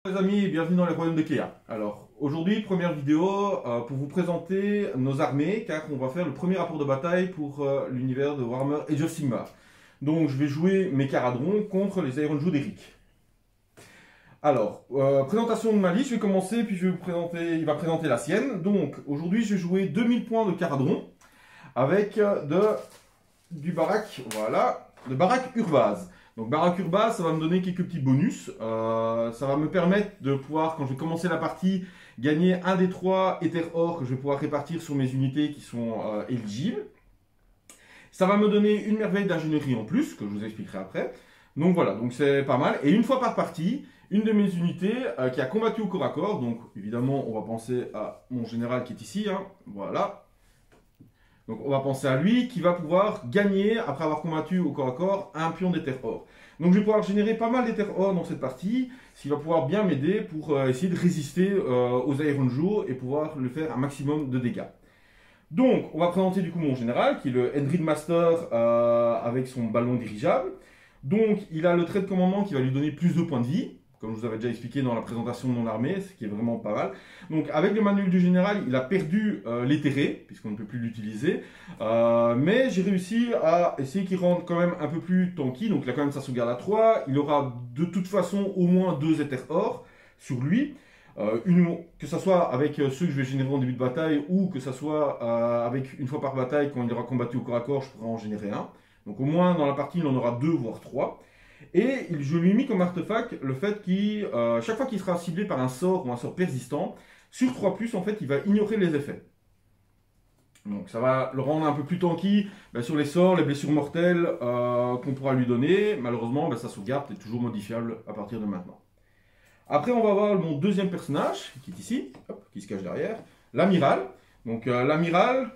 Les amis, bienvenue dans les royaumes de Kea. Alors aujourd'hui, première vidéo pour vous présenter nos armées, car on va faire le premier rapport de bataille pour l'univers de Warhammer Age of Sigmar. Donc je vais jouer mes Caradrons contre les Ironjawz d'Eric. Alors, présentation de ma liste, je vais commencer, puis je vais vous présenter, il va présenter la sienne. Donc aujourd'hui, je vais jouer 2000 points de Caradrons avec du Barak, voilà, de Barak Urbaz. Donc Barak Urbaz, ça va me donner quelques petits bonus. Ça va me permettre de pouvoir, quand je vais commencer la partie, gagner un des 3 Éthers Or que je vais pouvoir répartir sur mes unités qui sont éligibles. Ça va me donner une merveille d'ingénierie en plus, que je vous expliquerai après. Donc voilà, donc c'est pas mal. Et une fois par partie, une de mes unités qui a combattu au corps à corps, donc évidemment on va penser à mon général qui est ici, hein, voilà. Donc on va penser à lui qui va pouvoir gagner, après avoir combattu au corps à corps, un pion d'Éther Or. Donc je vais pouvoir générer pas mal d'Éther Or dans cette partie, ce qui va pouvoir bien m'aider pour essayer de résister aux Ironjawz et pouvoir le faire un maximum de dégâts. Donc on va présenter du coup mon général, qui est le Endrid Master avec son ballon dirigeable. Donc il a le trait de commandement qui va lui donner plus de points de vie, comme je vous avais déjà expliqué dans la présentation de mon armée, ce qui est vraiment pas mal. Donc avec le manuel du général, il a perdu l'éthéré, puisqu'on ne peut plus l'utiliser. Mais j'ai réussi à essayer qu'il rende quand même un peu plus tanky. Donc il a quand même sa sauvegarde à 3. Il aura de toute façon au moins 2 Éthers Or sur lui. Que ce soit avec ceux que je vais générer en début de bataille, ou que ce soit avec une fois par bataille, quand il aura combattu au corps à corps, je pourrai en générer un. Donc au moins dans la partie, il en aura 2 voire 3. Et je lui ai mis comme artefact le fait qu'il, chaque fois qu'il sera ciblé par un sort ou un sort persistant, sur 3+, en fait, il va ignorer les effets. Donc ça va le rendre un peu plus tanky sur les sorts, les blessures mortelles qu'on pourra lui donner. Malheureusement, sa sauvegarde est toujours modifiable à partir de maintenant. Après, on va voir mon deuxième personnage, qui est ici, hop, qui se cache derrière, l'amiral. Donc l'amiral,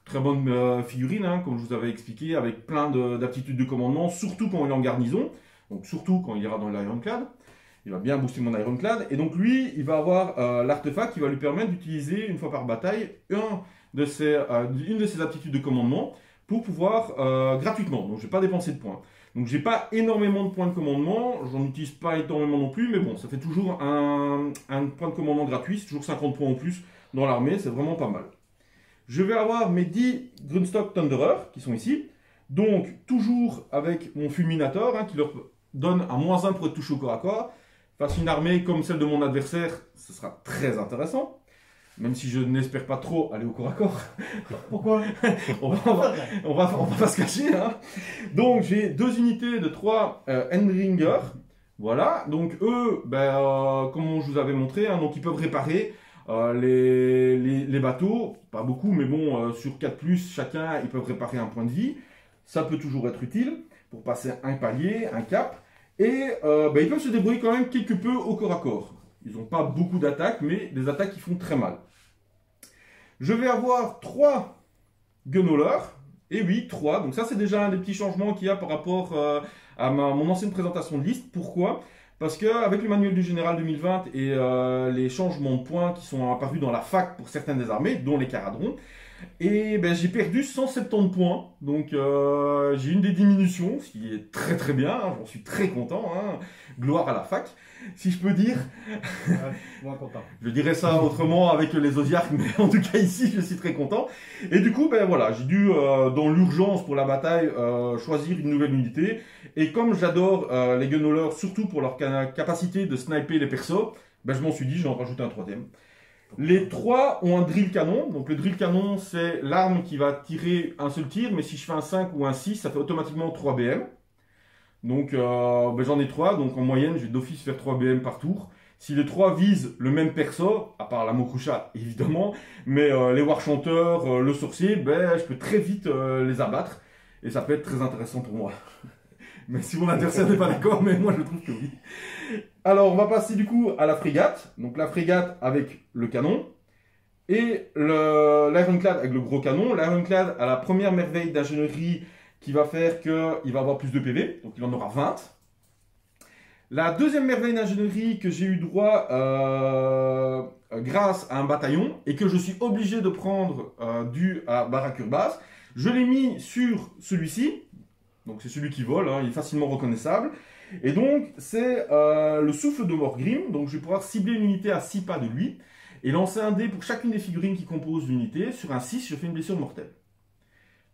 très bonne figurine, hein, comme je vous avais expliqué, avec plein d'aptitudes de commandement, surtout quand il est en garnison, donc surtout quand il ira dans l'Ironclad. Il va bien booster mon Ironclad, et donc lui, il va avoir l'artefact qui va lui permettre d'utiliser, une fois par bataille, une de ses aptitudes de commandement, pour pouvoir, gratuitement, donc je ne vais pas dépenser de points. Donc j'ai pas énormément de points de commandement, j'en utilise pas énormément non plus, mais bon, ça fait toujours un point de commandement gratuit, c'est toujours 50 points en plus dans l'armée, c'est vraiment pas mal. Je vais avoir mes 10 Grunstock Thunderer qui sont ici. Donc, toujours avec mon Fulminator, hein, qui leur donne un -1 pour être touché au corps à corps. Face à une armée comme celle de mon adversaire, ce sera très intéressant. Même si je n'espère pas trop aller au corps à corps. Pourquoi? on va pas se cacher. Hein. Donc, j'ai 2 unités de 3 Endringer. Voilà. Donc, eux, comme je vous avais montré, hein, donc ils peuvent réparer les bateaux, pas beaucoup, mais bon, sur 4+, chacun, ils peuvent réparer un point de vie. Ça peut toujours être utile pour passer un palier, un cap. Et ils peuvent se débrouiller quand même quelque peu au corps à corps. Ils n'ont pas beaucoup d'attaques, mais des attaques qui font très mal. Je vais avoir 3 Gunhaulers. Et oui, 3. Donc ça, c'est déjà un des petits changements qu'il y a par rapport à mon ancienne présentation de liste. Pourquoi ? Parce qu'avec le manuel du général 2020 et les changements de points qui sont apparus dans la fac pour certaines des armées, dont les Caradrons, et j'ai perdu 170 points. Donc j'ai une des diminutions, ce qui est très très bien, hein, j'en suis très content. Hein, gloire à la fac, si je peux dire. Ouais, moi content. Je dirais ça autrement avec les Zodiacs, mais en tout cas ici je suis très content. Et du coup, voilà, j'ai dû, dans l'urgence pour la bataille, choisir une nouvelle unité. Et comme j'adore les Gunhaulers, surtout pour leur capacité de sniper les persos, je m'en suis dit, j'en rajoute un 3e. Les 3 ont un drill canon. Donc le drill canon, c'est l'arme qui va tirer un seul tir, mais si je fais un 5 ou un 6, ça fait automatiquement 3 BM. Donc j'en ai 3, donc en moyenne, je vais d'office faire 3 BM par tour. Si les 3 visent le même perso, à part la Mokusha évidemment, mais les Warchanteurs, le sorcier, je peux très vite les abattre. Et ça peut être très intéressant pour moi. Mais si mon adversaire n'est pas d'accord, mais moi je trouve que oui. Alors on va passer du coup à la frégate. Donc la frégate avec le canon. Et l'Ironclad avec le gros canon. L'Ironclad a la première merveille d'ingénierie qui va faire qu'il va avoir plus de PV. Donc il en aura 20. La deuxième merveille d'ingénierie que j'ai eu droit grâce à un bataillon et que je suis obligé de prendre dû à Barak Urbaz, je l'ai mis sur celui-ci. Donc c'est celui qui vole, hein, il est facilement reconnaissable. Et donc, c'est le souffle de Morgrim. Donc, je vais pouvoir cibler une unité à 6 pas de lui et lancer un dé pour chacune des figurines qui composent l'unité. Sur un 6, je fais une blessure mortelle.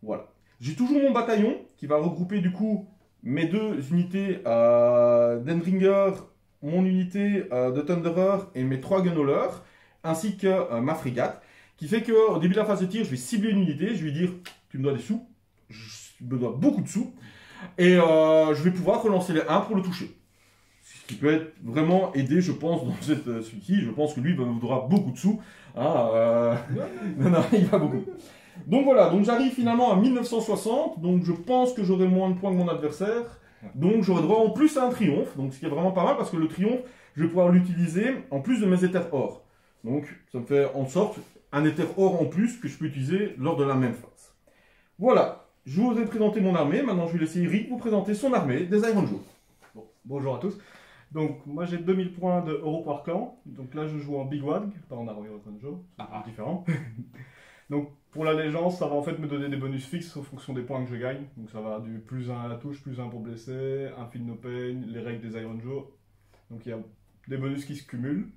Voilà. J'ai toujours mon bataillon qui va regrouper du coup mes 2 unités d'Endringer, mon unité de Thunderer et mes 3 Gunhaulers, ainsi que ma frégate, qui fait qu'au début de la phase de tir, je vais cibler une unité, je vais dire tu me dois des sous, je me dois beaucoup de sous, et je vais pouvoir relancer les 1 pour le toucher. Ce qui peut être vraiment aidé, je pense, dans celui-ci. Je pense que lui me voudra beaucoup de sous. Non, il va beaucoup. Donc voilà, donc j'arrive finalement à 1960, donc je pense que j'aurai moins de points que mon adversaire, donc j'aurai droit en plus à un triomphe, donc ce qui est vraiment pas mal parce que le triomphe, je vais pouvoir l'utiliser en plus de mes éthers or. Donc ça me fait en sorte un éther or en plus que je peux utiliser lors de la même phase. Voilà, je vous ai présenté mon armée, maintenant je vais laisser Eric vous présenter son armée des Iron Joe. Bon, bonjour à tous. Donc moi j'ai 2000 points de Euro par clan, donc là je joue en Big Wag, pas en Arrow Hero Joe, c'est différent. Donc pour l'allégeance, ça va en fait me donner des bonus fixes en fonction des points que je gagne. Donc ça va du plus 1 à la touche, plus 1 pour blesser, un feel no pain, les règles des Iron Joe. Donc il y a des bonus qui se cumulent.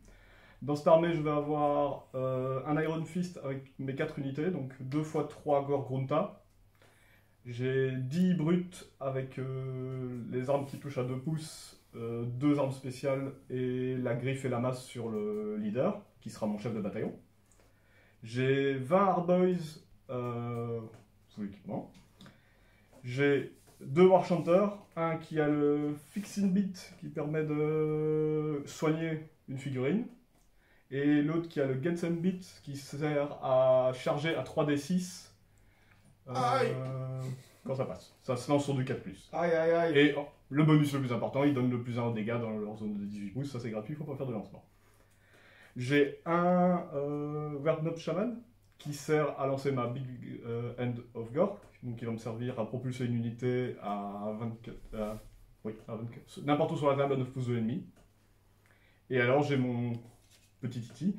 Dans cette armée, je vais avoir un Iron Fist avec mes 4 unités, donc 2 x 3 Gore Grunta. J'ai 10 brutes avec les armes qui touchent à 2 pouces, 2 armes spéciales et la griffe et la masse sur le leader, qui sera mon chef de bataillon. J'ai 20 Hardboys sous équipement. J'ai 2 Warchanters, un qui a le Fixing Beat qui permet de soigner une figurine, et l'autre qui a le Get Some Beat qui sert à charger à 3d6 quand ça passe. Ça se lance sur du 4+. Aïe aïe aïe. Et le bonus le plus important, il donne le plus 1 au dégâts dans leur zone de 18 pouces, ça c'est gratuit, il ne faut pas faire de lancement. J'ai un Verdnob Shaman qui sert à lancer ma Big End of Gore, donc qui va me servir à propulser une unité à 24, n'importe où sur la table à 9 pouces de l'ennemi. Et alors j'ai mon petit titi,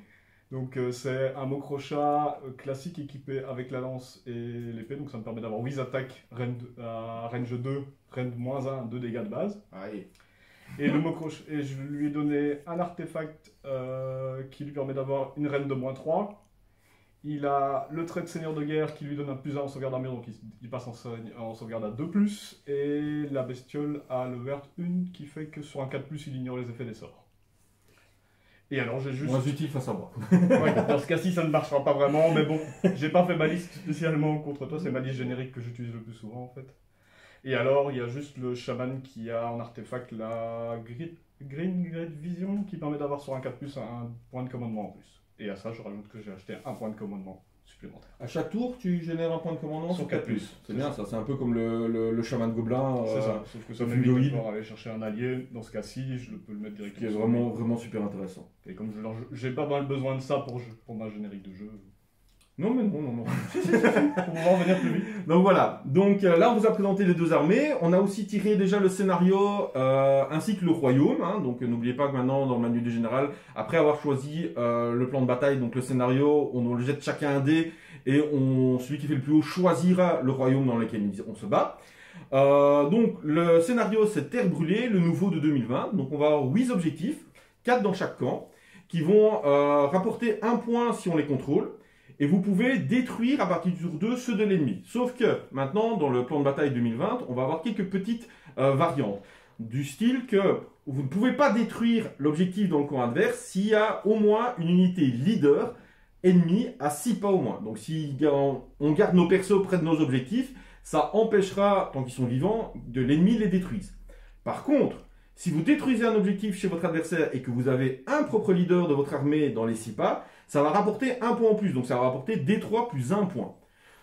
donc c'est un Mokrocha classique équipé avec la lance et l'épée, donc ça me permet d'avoir 8 attaques range 2, range -1, 2 dégâts de base. Aïe. Et le Mokrocha, et je lui ai donné un artefact qui lui permet d'avoir une reine de -3. Il a le trait de seigneur de guerre qui lui donne un +1 en sauvegarde d'armure, donc il passe en sauvegarde à 2+. Et la bestiole a le vert 1 qui fait que sur un 4+, il ignore les effets des sorts. Et alors j'ai juste... Moins utile face à moi. Ouais, dans ce cas-ci ça ne marchera pas vraiment, mais bon, j'ai pas fait ma liste spécialement contre toi, c'est ma liste générique que j'utilise le plus souvent en fait. Et alors, il y a juste le chaman qui a en artefact la Green Great Vision qui permet d'avoir sur un 4+, un point de commandement en plus. Et à ça, je rajoute que j'ai acheté un point de commandement supplémentaire. À chaque tour, tu génères un point de commandement sur 4+. C'est bien ça, c'est un peu comme le chaman gobelin. C'est ça, sauf que ça m'évite de devoir aller chercher un allié. Dans ce cas-ci, je peux le mettre directement. Qui est vraiment, vraiment super intéressant. Et comme j'ai pas mal besoin de ça pour ma générique de jeu. Non, mais non. Pour pouvoir venir plus vite. Donc voilà, donc là on vous a présenté les 2 armées, on a aussi tiré déjà le scénario ainsi que le royaume, hein. Donc n'oubliez pas que maintenant dans le manuel du général, après avoir choisi le plan de bataille, donc le scénario, on le jette chacun un dé et celui qui fait le plus haut choisira le royaume dans lequel on se bat. Donc le scénario c'est Terre brûlée, le nouveau de 2020, donc on va avoir 8 objectifs, 4 dans chaque camp, qui vont rapporter 1 point si on les contrôle. Et vous pouvez détruire à partir du tour 2 ceux de l'ennemi. Sauf que maintenant, dans le plan de bataille 2020, on va avoir quelques petites variantes. Du style que vous ne pouvez pas détruire l'objectif dans le camp adverse s'il y a au moins une unité leader ennemie à 6 pas au moins. Donc si on garde nos persos près de nos objectifs, ça empêchera, tant qu'ils sont vivants, de l'ennemi les détruise. Par contre, si vous détruisez un objectif chez votre adversaire et que vous avez un propre leader de votre armée dans les 6 pas, ça va rapporter 1 point en plus. Donc ça va rapporter D3 plus 1 point.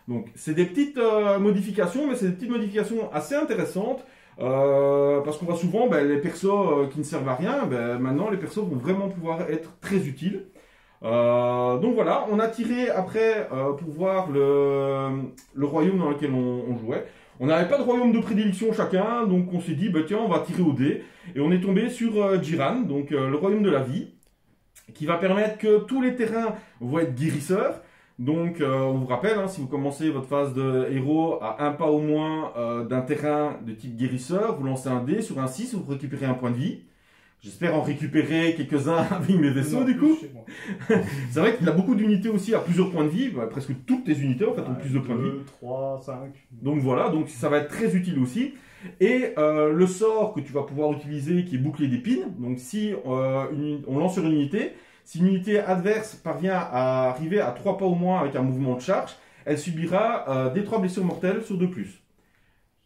Donc c'est des petites modifications, mais c'est des petites modifications assez intéressantes. Parce qu'on voit souvent les persos qui ne servent à rien, maintenant les persos vont vraiment pouvoir être très utiles. Donc voilà, on a tiré après pour voir le royaume dans lequel on jouait. On n'avait pas de royaume de prédilection chacun, donc on s'est dit, tiens, on va tirer au dé. Et on est tombé sur Jiran, donc le royaume de la vie, qui va permettre que tous les terrains vont être guérisseurs. Donc, on vous rappelle, hein, si vous commencez votre phase de héros à un pas au moins d'un terrain de type guérisseur, vous lancez un dé sur un 6, vous récupérez un point de vie. J'espère en récupérer quelques-uns avec mes vaisseaux, Non, du coup. chez moi. C'est vrai qu'il a beaucoup d'unités aussi à plusieurs points de vie. Bah, presque toutes les unités, en fait, ont plus de points de vie. 2, 3, 5. Donc voilà, donc ça va être très utile aussi. Et le sort que tu vas pouvoir utiliser qui est bouclier d'épines, donc si on lance sur une unité, si une unité adverse parvient à arriver à 3 pas au moins avec un mouvement de charge, elle subira des 3 blessures mortelles sur 2+.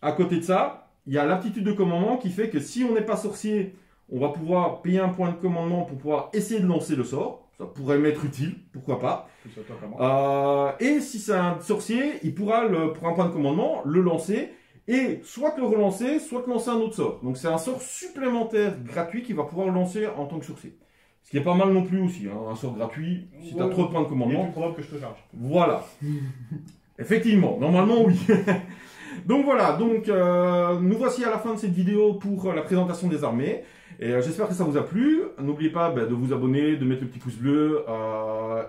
À côté de ça, il y a l'aptitude de commandement qui fait que si on n'est pas sorcier, on va pouvoir payer un point de commandement pour pouvoir essayer de lancer le sort. Ça pourrait m'être utile, pourquoi pas. Et si c'est un sorcier, il pourra, pour un point de commandement, le lancer et soit le relancer, soit lancer un autre sort. Donc c'est un sort supplémentaire gratuit qu'il va pouvoir lancer en tant que sorcier. Ce qui est pas mal non plus aussi, hein, un sort gratuit, si tu as trop de points de Il est commandement. plus probable que je te charge. Voilà. Effectivement, normalement oui. Donc voilà, donc nous voici à la fin de cette vidéo pour la présentation des armées. Et j'espère que ça vous a plu. N'oubliez pas de vous abonner, de mettre le petit pouce bleu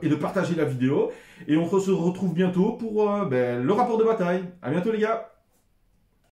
et de partager la vidéo. Et on se retrouve bientôt pour le rapport de bataille. À bientôt les gars.